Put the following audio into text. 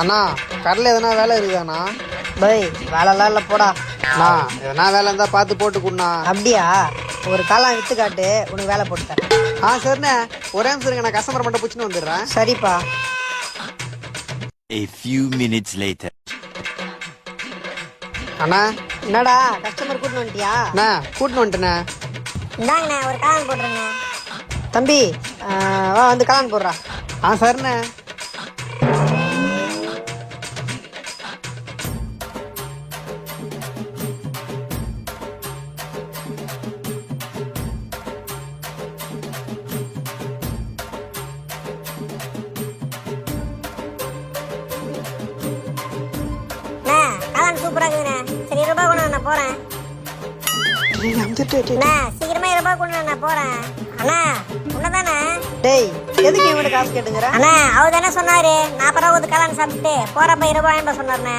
அண்ணா கடையில் எதனா வேலை இருக்குதாண்ணா? பை வேலைலாம் இல்லை போடா. அண்ணா எதனா வேலை இருந்தால் பார்த்து போட்டு கொடுண்ணா. அப்படியா? ஒரு காலம் வித்து காட்டு, உனக்கு வேலை போட்டு தரேன். சரிண்ணே, ஒரே நிமிஷம் இருங்க, நான் கஸ்டமர் மட்டும் பிடிச்சின்னு வந்துடுறேன். சரிப்பா. A few minutes later. அண்ணா என்னடா கஸ்டமர் கூட்டின்னு வந்துட்டியா? அண்ணா கூட்டின்னு வந்துட்டேண்ணே. இந்தாங்கண்ணே ஒரு காளான் போடுறேங்க. தம்பி வா வந்து காளான் போடுறா. சரிண்ணே. காளான் சூப்பரா இருக்குதுண்ணே. சரி ரூபாய் கொண்டு நான் போறேன். சீக்கிரமா ரூபாய் கொண்டு நான் போறேன். அண்ணா உன்னதானே? டேய் எதுக்கு இவன்கிட்ட காசு கேட்டுங்கிற? அண்ணா அவர் தானே சொன்னாரு 40 ரூபா காளான் சாப்பிட்டு போறப்ப 20 ரூபாய் சொன்னாருண்ணே.